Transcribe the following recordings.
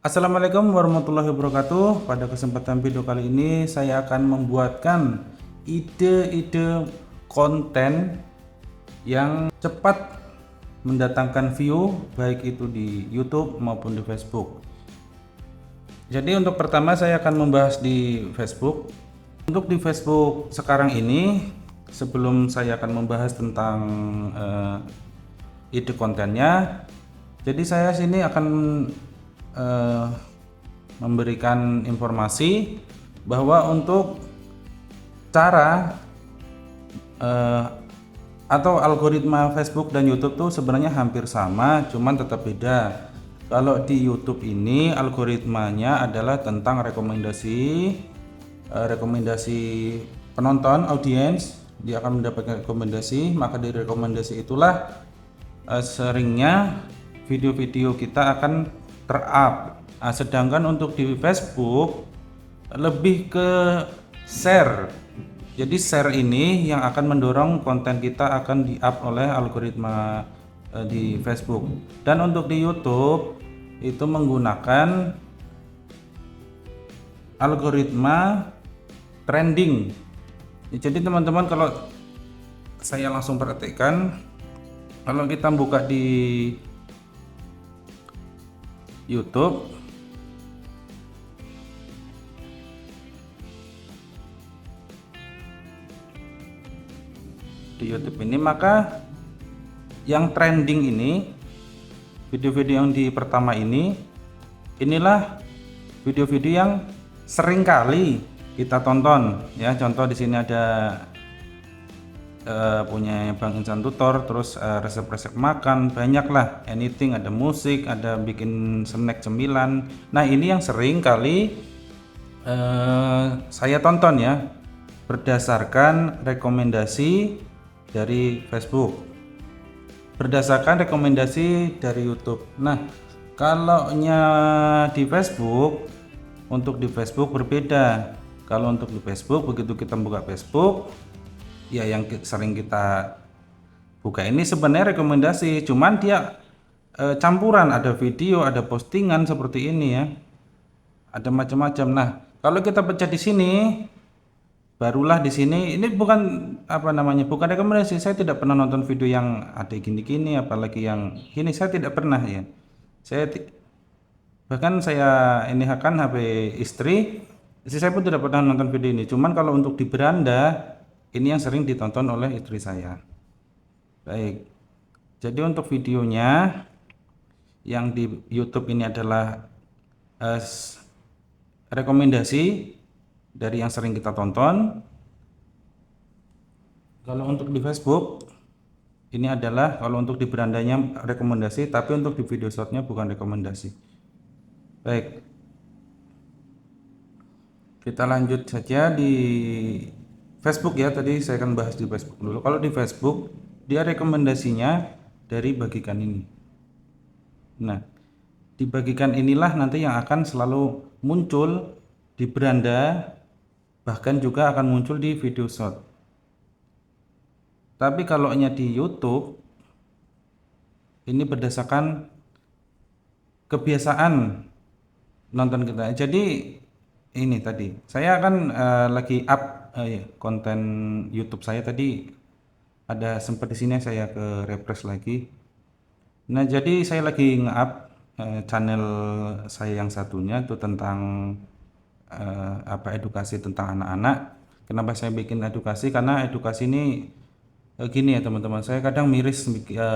Assalamualaikum warahmatullahi wabarakatuh. Pada kesempatan video kali ini saya akan membuatkan ide-ide konten yang cepat mendatangkan view, baik itu di YouTube maupun di Facebook. Jadi untuk pertama saya akan membahas di Facebook. Untuk di Facebook sekarang ini, sebelum saya akan membahas tentang ide kontennya, jadi saya sini akan eh, memberikan informasi bahwa untuk cara atau algoritma Facebook dan YouTube tuh sebenarnya hampir sama, cuman tetap beda. Kalau di YouTube ini algoritmanya adalah tentang rekomendasi penonton, audiens. Dia akan mendapatkan rekomendasi, maka dari rekomendasi itulah seringnya video-video kita akan ter-up. Nah, sedangkan untuk di Facebook lebih ke share. Jadi share ini yang akan mendorong konten kita akan di-up oleh algoritma di Facebook. Dan untuk di YouTube itu menggunakan algoritma trending. Jadi teman-teman, kalau saya langsung perhatikan, kalau kita buka di YouTube, ini, maka yang trending ini, video-video yang di pertama ini, inilah video-video yang sering kali kita tonton ya. Contoh di sini ada punya Bang Insan Tutor, terus resep-resep makan, banyak lah, anything, ada musik, ada bikin snack cemilan. Nah ini yang sering kali saya tonton ya, berdasarkan rekomendasi dari Facebook, berdasarkan rekomendasi dari YouTube. Nah kalau di Facebook, untuk di Facebook berbeda. Kalau untuk di Facebook, begitu kita buka Facebook ya, yang sering kita buka ini sebenarnya rekomendasi, cuman dia campuran, ada video, ada postingan seperti ini ya, ada macam-macam. Nah kalau kita pecah di sini, barulah di sini ini bukan apa namanya, bukan rekomendasi. Saya tidak pernah nonton video yang ada gini-gini, apalagi yang ini, saya tidak pernah ya. Bahkan saya ini akan HP istri saya pun tidak pernah nonton video ini. Cuman kalau untuk di beranda, ini yang sering ditonton oleh istri saya. Baik, jadi untuk videonya yang di YouTube ini adalah rekomendasi dari yang sering kita tonton. Kalau untuk di Facebook ini adalah, kalau untuk di berandanya rekomendasi, tapi untuk di video shotnya bukan rekomendasi. Baik, kita lanjut saja di Facebook ya. Tadi saya akan bahas di Facebook dulu. Kalau di Facebook, dia rekomendasinya dari bagikan ini. Nah, di bagikan inilah nanti yang akan selalu muncul di beranda, bahkan juga akan muncul di video shot. Tapi kalau di YouTube, ini berdasarkan kebiasaan nonton kita. Jadi ini tadi saya akan lagi up konten YouTube saya tadi, ada sempat di sini saya ke refresh lagi. Nah jadi saya lagi nge-up channel saya yang satunya itu tentang edukasi tentang anak-anak. Kenapa saya bikin edukasi? Karena edukasi ini gini ya teman-teman, saya kadang miris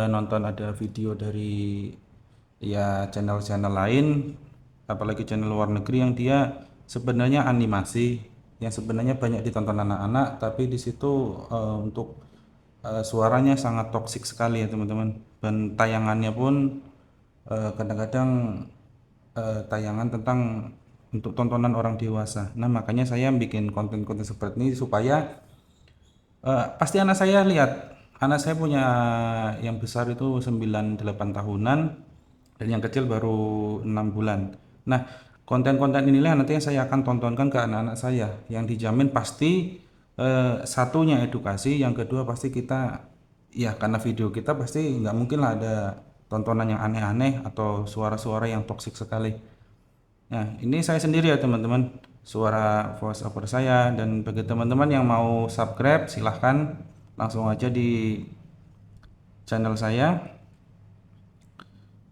nonton ada video dari ya channel-channel lain, apalagi channel luar negeri yang dia sebenarnya animasi, yang sebenarnya banyak ditonton anak-anak, tapi di situ untuk suaranya sangat toksik sekali ya teman-teman, dan tayangannya pun kadang-kadang tayangan tentang untuk tontonan orang dewasa. Nah makanya saya bikin konten-konten seperti ini supaya pasti anak saya lihat. Anak saya punya yang besar itu 9-8 tahunan, dan yang kecil baru 6 bulan. Nah konten-konten inilah nanti yang saya akan tontonkan ke anak-anak saya, yang dijamin pasti satunya edukasi, yang kedua pasti kita ya, karena video kita pasti nggak mungkin lah ada tontonan yang aneh-aneh atau suara-suara yang toksik sekali. Nah, ini saya sendiri ya teman-teman, suara voice over saya. Dan bagi teman-teman yang mau subscribe, silahkan langsung aja di channel saya.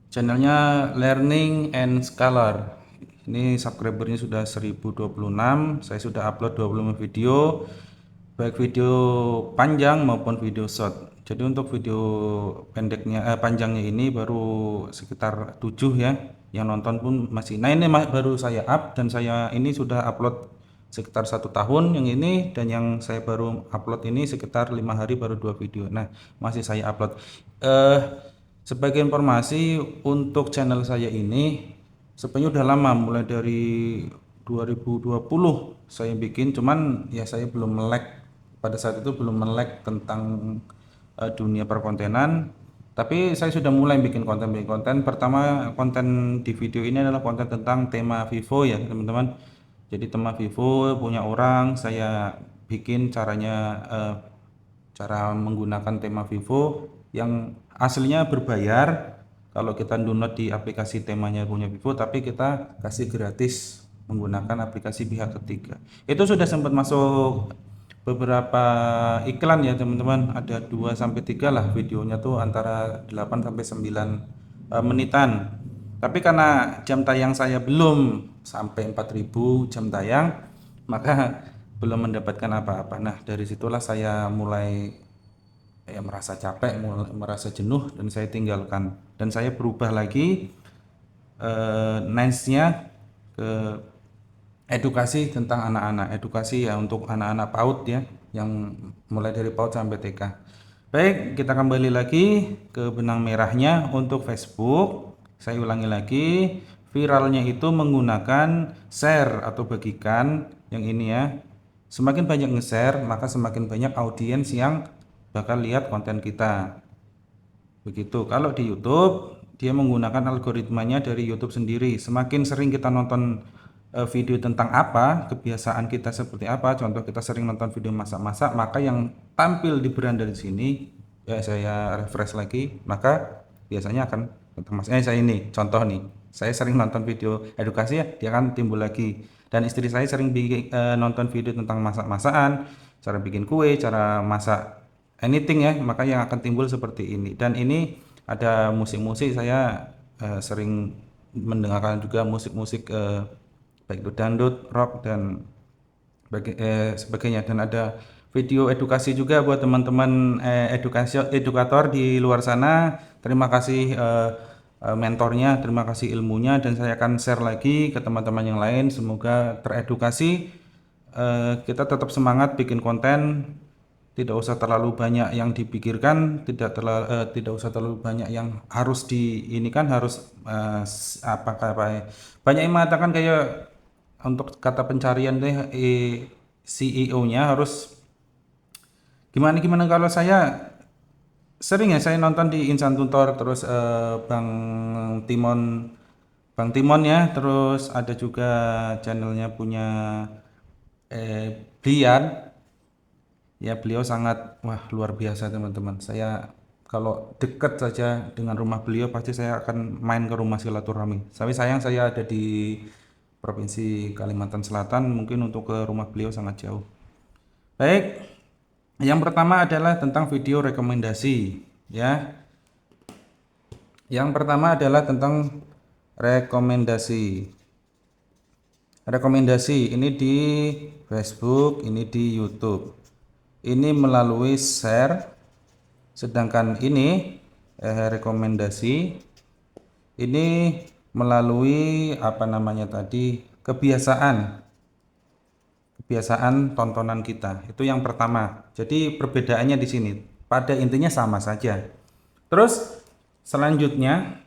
Channelnya Learning and Scholar. Ini subscribernya sudah 1026. Saya sudah upload 25 video, baik video panjang maupun video short. Jadi untuk video panjangnya ini baru sekitar 7 ya. Yang nonton pun masih. Nah, ini baru saya up, dan saya ini sudah upload sekitar 1 tahun yang ini, dan yang saya baru upload ini sekitar 5 hari baru 2 video. Nah, masih saya upload. Sebagai informasi, untuk channel saya ini sebenarnya udah lama, mulai dari 2020 saya bikin, cuman ya saya belum melek, pada saat itu belum melek tentang dunia perkontenan. Tapi saya sudah mulai bikin konten. Pertama, konten di video ini adalah konten tentang tema Vivo ya teman-teman. Jadi tema Vivo punya orang, saya bikin cara menggunakan tema Vivo yang aslinya berbayar kalau kita download di aplikasi temanya punya Vivo, tapi kita kasih gratis menggunakan aplikasi pihak ketiga. Itu sudah sempat masuk beberapa iklan ya teman-teman, ada 2 sampai 3 lah, videonya tuh antara 8 sampai 9 menitan. Tapi karena jam tayang saya belum sampai 4000 jam tayang, maka belum mendapatkan apa-apa. Nah, dari situlah saya mulai merasa capek, merasa jenuh, dan saya tinggalkan, dan saya berubah lagi niche-nya ke edukasi tentang anak-anak, edukasi ya untuk anak-anak PAUD ya, yang mulai dari PAUD sampai TK. Baik, kita kembali lagi ke benang merahnya. Untuk Facebook, saya ulangi lagi, viralnya itu menggunakan share atau bagikan, yang ini ya. Semakin banyak nge-share, maka semakin banyak audiens yang bakal lihat konten kita. Begitu. Kalau di YouTube, dia menggunakan algoritmanya dari YouTube sendiri. Semakin sering kita nonton video tentang apa, kebiasaan kita seperti apa, contoh kita sering nonton video masak-masak, maka yang tampil di beranda di sini, ya saya refresh lagi, maka biasanya akan tentang masak. Saya ini contoh nih, saya sering nonton video edukasi ya, dia akan timbul lagi. Dan istri saya sering nonton video tentang masak-masakan, cara bikin kue, cara masak anything ya, maka yang akan timbul seperti ini. Dan ini ada musik-musik, saya sering mendengarkan juga musik-musik baik itu dangdut, rock, dan sebagainya. Dan ada video edukasi juga buat teman-teman edukator di luar sana. Terima kasih mentornya, terima kasih ilmunya, dan saya akan share lagi ke teman-teman yang lain. Semoga teredukasi. Kita tetap semangat bikin konten, tidak usah terlalu banyak yang dipikirkan, tidak usah terlalu banyak yang harus harus banyak yang mengatakan kayak untuk kata pencarian deh, CEO-nya harus gimana kalau saya sering ya, saya nonton di Insan Tutor, terus Bang Timon ya, terus ada juga channelnya punya Brian ya, beliau sangat luar biasa teman-teman. Saya kalau dekat saja dengan rumah beliau pasti saya akan main ke rumah silaturahmi. Tapi sayang saya ada di Provinsi Kalimantan Selatan, mungkin untuk ke rumah beliau sangat jauh. Baik, yang pertama adalah tentang video rekomendasi ya. Yang pertama adalah tentang rekomendasi. Rekomendasi ini di Facebook, ini di YouTube. Ini melalui share, sedangkan ini rekomendasi ini melalui kebiasaan tontonan kita. Itu yang pertama. Jadi perbedaannya di sini. Pada intinya sama saja. Terus selanjutnya,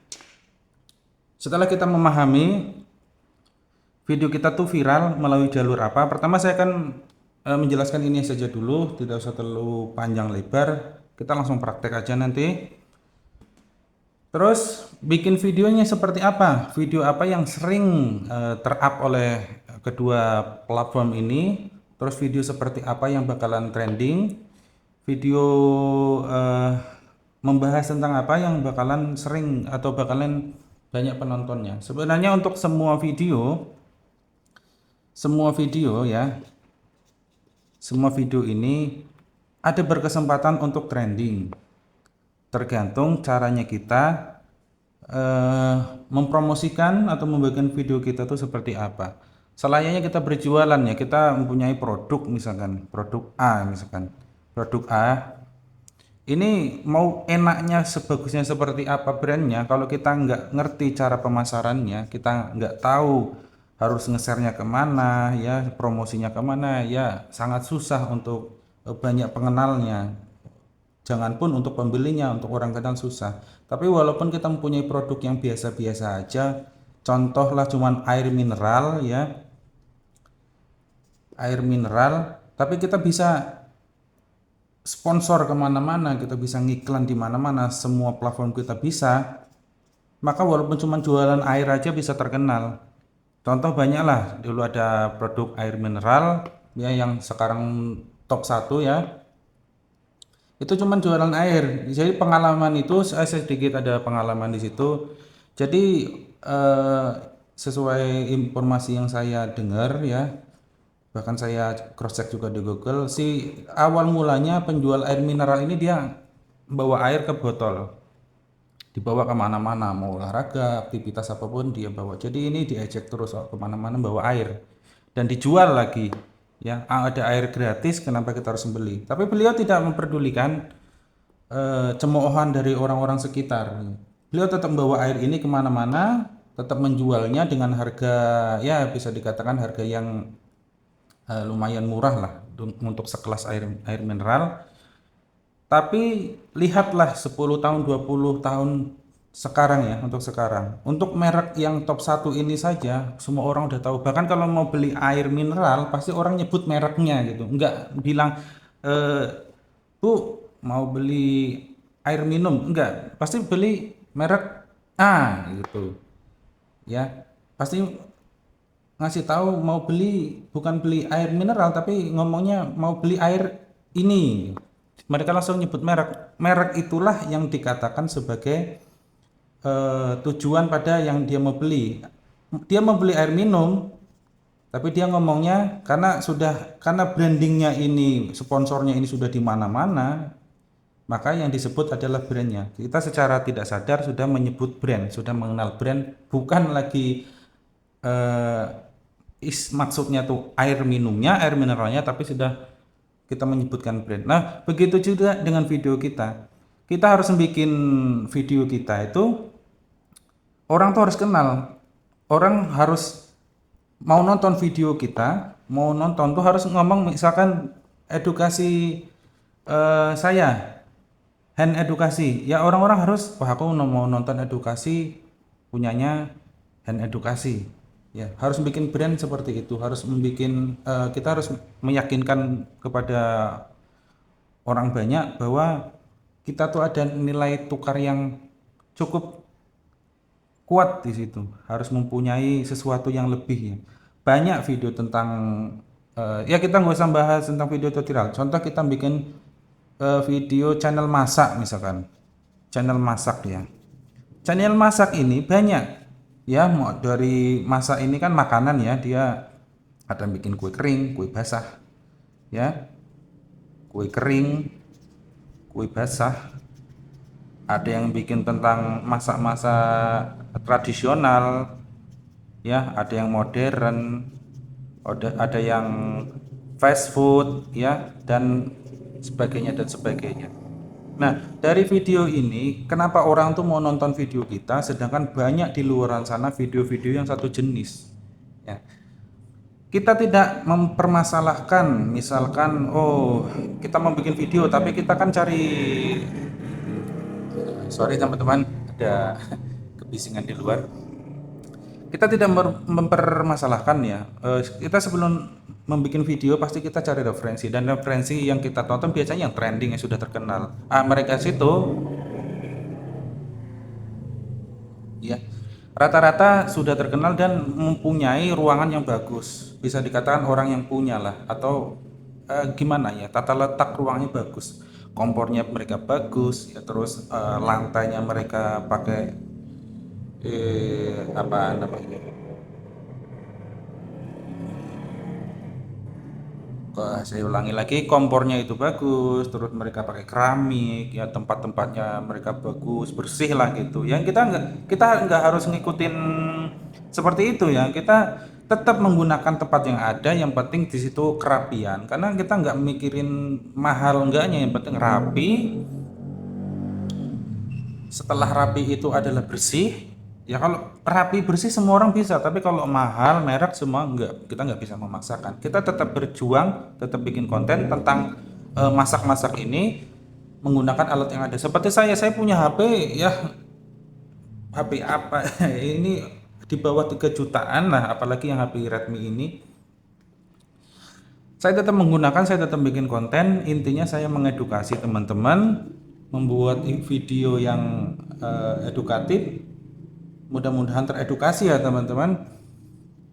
setelah kita memahami video kita tuh viral melalui jalur apa, pertama saya akan menjelaskan ini saja dulu, tidak usah terlalu panjang lebar. Kita langsung praktek aja nanti. Terus bikin videonya seperti apa? Video apa yang sering ter-up oleh kedua platform ini? Terus video seperti apa yang bakalan trending? Video membahas tentang apa yang bakalan sering atau bakalan banyak penontonnya. Sebenarnya untuk semua video ya, semua video ini ada berkesempatan untuk trending. Tergantung caranya kita eh, mempromosikan atau membagikan video kita tuh seperti apa. Selayaknya kita berjualan ya, kita mempunyai produk misalkan, produk A misalkan. Produk A ini mau enaknya sebagusnya seperti apa brandnya, kalau kita nggak ngerti cara pemasarannya, kita nggak tahu harus nge-share-nya kemana ya, promosinya kemana ya, sangat susah untuk banyak pengenalnya. Jangan pun untuk pembelinya, untuk orang kenal susah. Tapi walaupun kita mempunyai produk yang biasa-biasa aja, contohlah cuman air mineral ya, air mineral, tapi kita bisa sponsor kemana-mana, kita bisa ngiklan di mana-mana, semua platform kita bisa, maka walaupun cuma jualan air aja bisa terkenal. Contoh banyak lah, dulu ada produk air mineral ya yang sekarang top 1 ya, itu cuma jualan air. Jadi pengalaman itu saya sedikit ada pengalaman di situ. Jadi eh, sesuai informasi yang saya dengar ya, bahkan saya cross check juga di Google, si awal mulanya penjual air mineral ini dia bawa air ke botol, dibawa kemana-mana, mau olahraga aktivitas apapun dia bawa. Jadi ini diejek terus kemana-mana bawa air dan dijual lagi ya. Ada air gratis, kenapa kita harus beli? Tapi beliau tidak memperdulikan cemoohan dari orang-orang sekitar. Beliau tetap membawa air ini kemana-mana, tetap menjualnya dengan harga ya bisa dikatakan harga yang lumayan murah lah untuk sekelas air mineral. Tapi lihatlah 10 tahun 20 tahun sekarang ya, untuk sekarang. Untuk merek yang top 1 ini saja semua orang udah tahu. Bahkan kalau mau beli air mineral pasti orang nyebut mereknya gitu. Enggak bilang Bu, mau beli air minum. Enggak, pasti beli merek A gitu. Ya, pasti ngasih tahu mau beli, bukan beli air mineral tapi ngomongnya mau beli air ini. Mereka langsung nyebut merek. Merek itulah yang dikatakan sebagai tujuan pada yang dia mau beli. Dia mau beli air minum, tapi dia ngomongnya karena brandingnya ini, sponsornya ini sudah di mana-mana, maka yang disebut adalah brandnya. Kita secara tidak sadar sudah menyebut brand, sudah mengenal brand, bukan lagi eh, maksudnya tuh air minumnya, air mineralnya, tapi sudah kita menyebutkan brand. Nah, begitu juga dengan video kita. Kita harus bikin video kita itu orang tuh harus kenal. Orang harus mau nonton video kita, mau nonton tuh harus ngomong misalkan edukasi saya, hand edukasi. Ya orang-orang harus, wah aku mau nonton edukasi punyanya hand edukasi. Ya, harus bikin brand seperti itu, harus membikin kita harus meyakinkan kepada orang banyak bahwa kita tuh ada nilai tukar yang cukup kuat di situ, harus mempunyai sesuatu yang lebih ya. Banyak video tentang ya kita nggak usah bahas tentang video tutorial. Contoh kita bikin video channel masak misalkan, channel masak ya. Channel masak ini banyak ya, mau dari masak ini kan makanan ya, dia ada bikin kue kering, kue basah ya, kue kering, kue basah, ada yang bikin tentang masak-masak tradisional ya, ada yang modern, ada yang fast food ya, dan sebagainya dan sebagainya. Nah, dari video ini kenapa orang tuh mau nonton video kita, sedangkan banyak di luar sana video-video yang satu jenis ya. Kita tidak mempermasalahkan misalkan oh kita mau bikin video tapi kita kan cari, sorry teman-teman ada kebisingan di luar. Kita tidak mempermasalahkan ya. Kita sebelum membuat video pasti kita cari referensi, dan referensi yang kita tonton biasanya yang trending yang sudah terkenal. Mereka situ ya rata-rata sudah terkenal dan mempunyai ruangan yang bagus. Bisa dikatakan orang yang punya lah, atau gimana ya, tata letak ruangnya bagus, kompornya mereka bagus ya, terus lantainya mereka pakai apa namanya, saya ulangi lagi, kompornya itu bagus, terus mereka pakai keramik, ya tempat-tempatnya mereka bagus, bersih lah gitu. Yang kita nggak harus ngikutin seperti itu ya. Kita tetap menggunakan tempat yang ada, yang penting di situ kerapian. Karena kita nggak mikirin mahal enggaknya, yang penting rapi. Setelah rapi itu adalah bersih. Ya kalau rapi bersih semua orang bisa, tapi kalau mahal merek semua enggak, kita nggak bisa memaksakan. Kita tetap berjuang, tetap bikin konten tentang masak-masak ini menggunakan alat yang ada. Seperti saya punya HP ya, HP apa ini di bawah 3 jutaan lah, apalagi yang HP Redmi ini. Saya tetap bikin konten, intinya saya mengedukasi teman-teman, membuat video yang edukatif. Mudah-mudahan teredukasi ya teman-teman.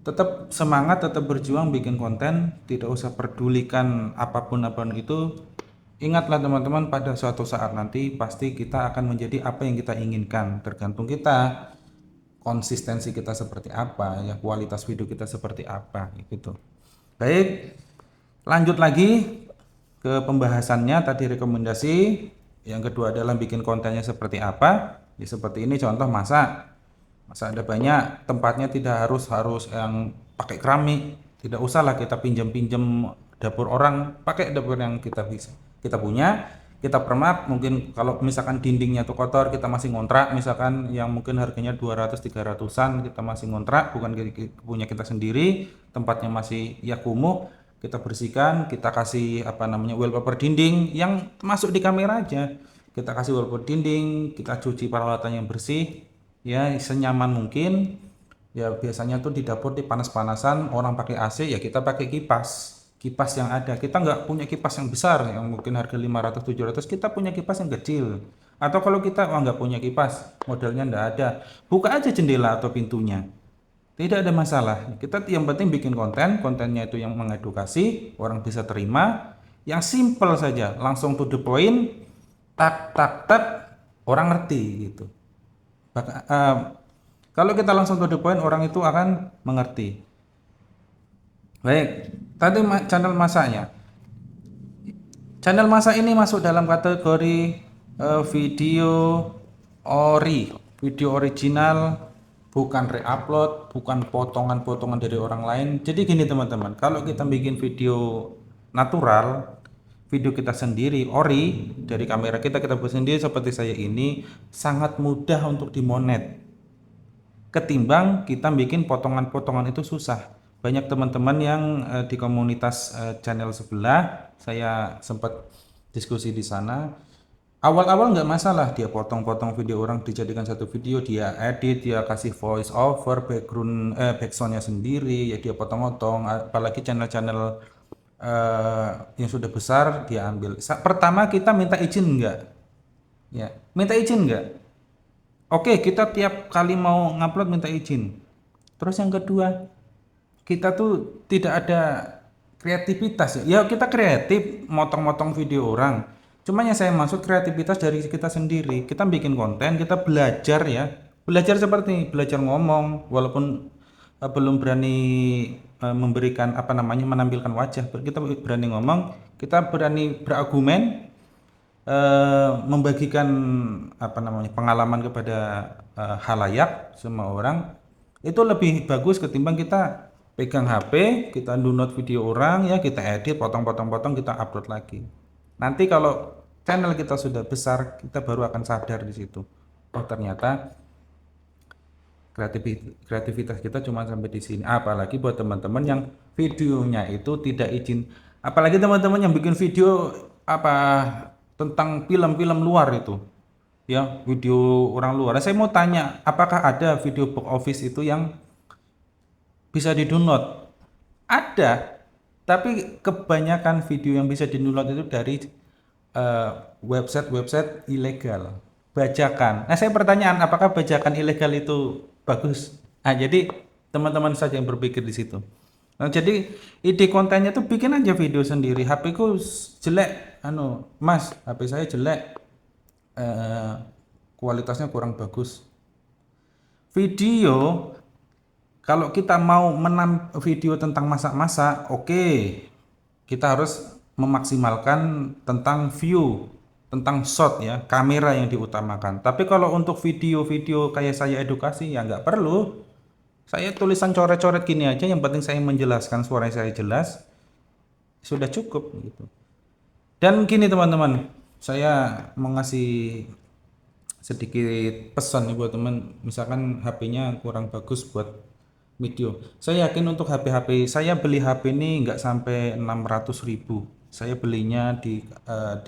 Tetap semangat, tetap berjuang bikin konten, tidak usah pedulikan apapun itu. Ingatlah teman-teman, pada suatu saat nanti pasti kita akan menjadi apa yang kita inginkan. Tergantung kita, konsistensi kita seperti apa, ya kualitas video kita seperti apa gitu. Baik, lanjut lagi ke pembahasannya. Tadi rekomendasi, yang kedua adalah bikin kontennya seperti apa. Ya, seperti ini contoh masak. Masak ada banyak, tempatnya tidak harus yang pakai keramik. Tidak usahlah kita pinjam-pinjam dapur orang, pakai dapur yang kita punya. Kita permak, mungkin kalau misalkan dindingnya tuh kotor, kita masih ngontrak, misalkan yang mungkin harganya 200-300an, kita masih ngontrak, bukan punya kita sendiri, tempatnya masih ya kumuh, kita bersihkan, kita kasih apa namanya wallpaper dinding yang masuk di kamera aja. Kita kasih wallpaper dinding, kita cuci peralatan yang bersih, ya senyaman mungkin. Ya biasanya tuh di dapur di panas-panasan orang pakai AC, ya kita pakai kipas yang ada. Kita nggak punya kipas yang besar yang mungkin harga 500-700, kita punya kipas yang kecil. Atau kalau kita nggak punya kipas, modelnya nggak ada, buka aja jendela atau pintunya, tidak ada masalah. Kita yang penting bikin kontennya itu yang mengedukasi, orang bisa terima, yang simple saja, langsung to the point, tak tak tak, orang ngerti gitu. Kalau kita langsung to the point, orang itu akan mengerti. Baik, tadi channel masaknya. Channel masak ini masuk dalam kategori video video original, bukan reupload, bukan potongan-potongan dari orang lain. Jadi gini teman-teman, kalau kita bikin video natural, video kita sendiri, ori dari kamera kita buat sendiri seperti saya ini, sangat mudah untuk dimonet. Ketimbang kita bikin potongan-potongan itu susah. Banyak teman-teman yang di komunitas channel sebelah, saya sempat diskusi di sana. Awal-awal nggak masalah, dia potong-potong video orang dijadikan satu video, dia edit, dia kasih voice over, backsoundnya sendiri, ya dia potong-potong. Apalagi channel-channel yang sudah besar dia ambil. Pertama kita minta izin nggak? Ya, minta izin nggak? Oke, kita tiap kali mau ngupload minta izin. Terus yang kedua, kita tuh tidak ada kreativitas ya. Ya kita kreatif, motong-motong video orang. Cuma yang saya maksud kreativitas dari kita sendiri. Kita bikin konten, kita belajar ya. Belajar seperti belajar ngomong, walaupun belum berani memberikan apa namanya menampilkan wajah. Kita berani ngomong, kita berani berargumen, membagikan apa namanya pengalaman kepada halayak semua orang, itu lebih bagus ketimbang kita pegang HP, kita download video orang, ya kita edit, potong-potong-potong, kita upload lagi. Nanti kalau channel kita sudah besar, kita baru akan sadar di situ. Oh ternyata kreativitas kita cuma sampai di sini. Apalagi buat teman-teman yang videonya itu tidak izin. Apalagi teman-teman yang bikin video apa tentang film-film luar itu, ya video orang luar. Saya mau tanya, apakah ada video box office itu yang bisa di-download? Ada, tapi kebanyakan video yang bisa di-download itu dari website-website ilegal, bajakan. Nah, saya pertanyaan, apakah bajakan ilegal itu bagus? Nah, jadi teman-teman saja yang berpikir di situ. Nah, jadi ide kontennya tuh bikin aja video sendiri. HP ku jelek, Mas, HP saya jelek, kualitasnya kurang bagus. Video, kalau kita mau video tentang masak-masak, oke, kita harus memaksimalkan tentang view, tentang shot ya, kamera yang diutamakan. Tapi kalau untuk video-video kayak saya edukasi ya nggak perlu. Saya tulisan coret-coret gini aja, yang penting saya menjelaskan, suara saya jelas, sudah cukup gitu. Dan gini teman-teman, saya mau ngasih sedikit pesan nih buat teman, misalkan HP-nya kurang bagus buat video. Saya yakin untuk HP-HP, saya beli HP ini nggak sampai 600.000. Saya belinya di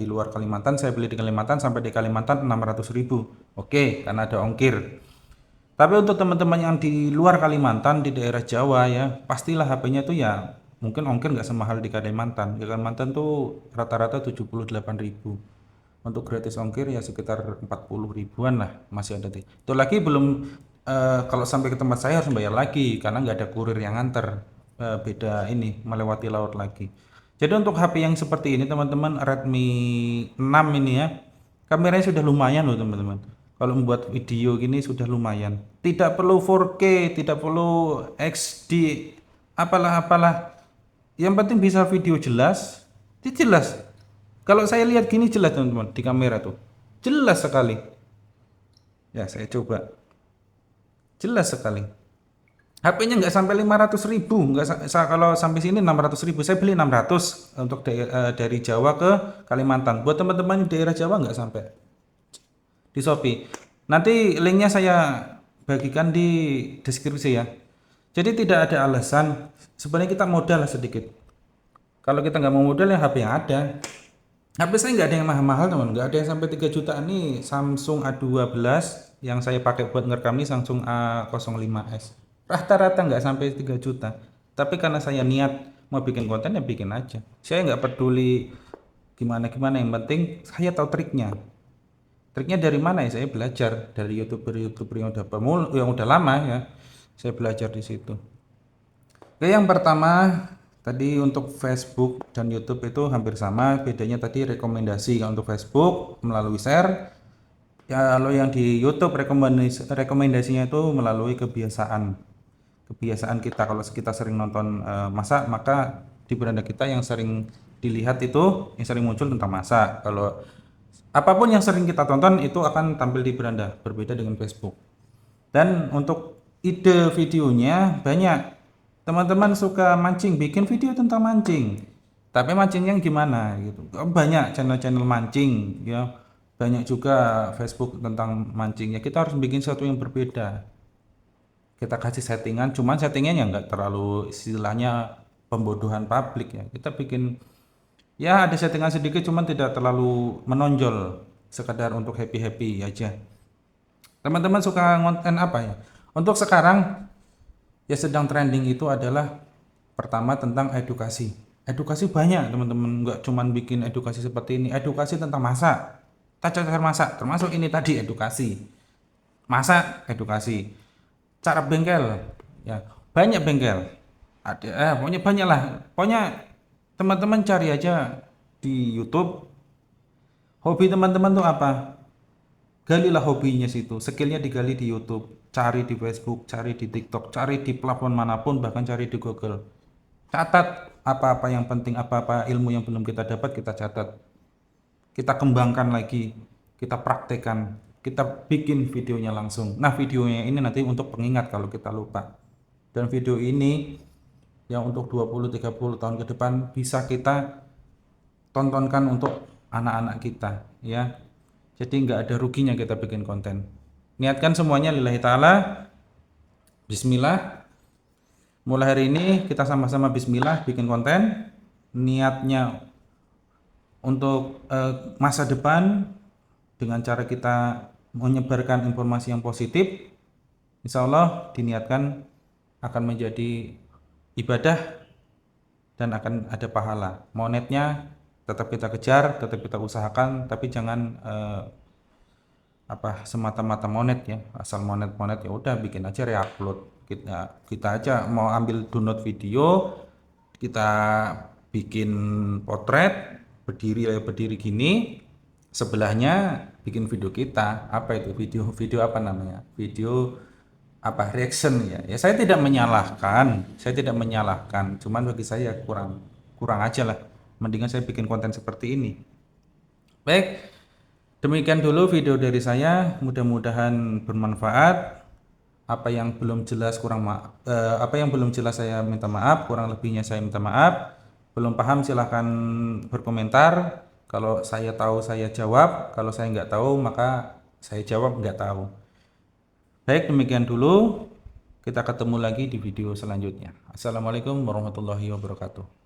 luar Kalimantan, saya beli di Kalimantan, sampai di Kalimantan 600.000. Oke, karena ada ongkir. Tapi untuk teman-teman yang di luar Kalimantan, di daerah Jawa ya, pastilah HP-nya tuh ya mungkin ongkir nggak semahal di Kalimantan. Di Kalimantan tuh rata-rata 78.000. Untuk gratis ongkir ya sekitar 40 ribuan lah, masih ada. Itu lagi belum kalau sampai ke tempat saya harus bayar lagi karena nggak ada kurir yang nganter. Beda ini, melewati laut lagi. Jadi untuk HP yang seperti ini teman-teman, Redmi 6 ini ya, kameranya sudah lumayan loh teman-teman. Kalau membuat video gini sudah lumayan. Tidak perlu 4K, tidak perlu HD, apalah-apalah. Yang penting bisa video jelas. Itu jelas. Kalau saya lihat gini jelas teman-teman di kamera tuh. Jelas sekali. Ya saya coba. Jelas sekali. HP-nya nggak sampai 500.000, nggak kalau sampai sini 600.000. Saya beli 600 untuk dari Jawa ke Kalimantan. Buat teman-teman di daerah Jawa nggak sampai di Shopee. Nanti linknya saya bagikan di deskripsi ya. Jadi tidak ada alasan. Sebenarnya kita modal lah sedikit. Kalau kita nggak mau modal ya HP yang ada. HP saya nggak ada yang mahal-mahal teman, nggak ada yang sampai 3 jutaan nih. Samsung A12 yang saya pakai buat ngerekam ini Samsung A05s. Rata-rata nggak sampai 3 juta. Tapi karena saya niat mau bikin konten ya bikin aja. Saya nggak peduli gimana-gimana, yang penting saya tahu triknya. Triknya dari mana ya? Saya belajar dari youtuber yang udah lama ya. Saya belajar di situ. Oke, yang pertama tadi untuk Facebook dan YouTube itu hampir sama. Bedanya tadi rekomendasi. Kalau untuk Facebook melalui share. Ya, kalau yang di YouTube rekomendasinya itu melalui kebiasaan. Kebiasaan kita. Kalau kita sering nonton masak, maka di beranda kita yang sering dilihat itu yang sering muncul tentang masak. Kalau apapun yang sering kita tonton itu akan tampil di beranda, berbeda dengan Facebook. Dan untuk ide videonya banyak. Teman-teman suka mancing, bikin video tentang mancing. Tapi mancingnya gimana gitu. Banyak channel-channel mancing ya. Banyak juga Facebook tentang mancing. Ya kita harus bikin sesuatu yang berbeda. Kita kasih settingan, cuman settingannya nggak terlalu istilahnya pembodohan publik ya. Kita bikin ya ada settingan sedikit, cuman tidak terlalu menonjol, sekedar untuk happy-happy aja. Teman-teman suka konten apa ya? Untuk sekarang ya sedang trending itu adalah pertama tentang edukasi. Edukasi banyak teman-teman, nggak cuman bikin edukasi seperti ini, edukasi tentang masak, tata cara masak, termasuk ini tadi edukasi. Masak, edukasi. Cara bengkel, ya banyak bengkel. Ada, pokoknya banyak lah. Pokoknya teman-teman cari aja di YouTube. Hobi teman-teman tuh apa? Galilah hobinya situ. Skillnya digali di YouTube. Cari di Facebook, cari di TikTok, cari di platform manapun, bahkan cari di Google. Catat apa-apa yang penting, apa-apa ilmu yang belum kita dapat, kita catat. Kita kembangkan lagi, kita praktekkan, kita bikin videonya langsung. Nah, videonya ini nanti untuk pengingat kalau kita lupa. Dan video ini yang untuk 20-30 tahun ke depan bisa kita tontonkan untuk anak-anak kita ya. Jadi nggak ada ruginya kita bikin konten. Niatkan semuanya lillahi ta'ala. Bismillah. Mulai hari ini kita sama-sama bismillah bikin konten. Niatnya untuk masa depan dengan cara kita menyebarkan informasi yang positif. Insya Allah diniatkan akan menjadi ibadah dan akan ada pahala. Monetnya tetap kita kejar, tetap kita usahakan, tapi jangan semata-mata monet ya, asal monet ya udah bikin aja reupload. Kita aja mau ambil download video, kita bikin potret berdiri gini, sebelahnya bikin video kita. Apa itu video apa namanya? Video apa reaction ya. Ya saya tidak menyalahkan, cuman bagi saya kurang kurang aja lah. Mendingan saya bikin konten seperti ini. Baik, demikian dulu video dari saya. Mudah-mudahan bermanfaat. Apa yang belum jelas saya minta maaf, kurang lebihnya saya minta maaf. Belum paham silahkan berkomentar. Kalau saya tahu saya jawab, kalau saya nggak tahu maka saya jawab nggak tahu. Baik, demikian dulu. Kita ketemu lagi di video selanjutnya. Assalamualaikum warahmatullahi wabarakatuh.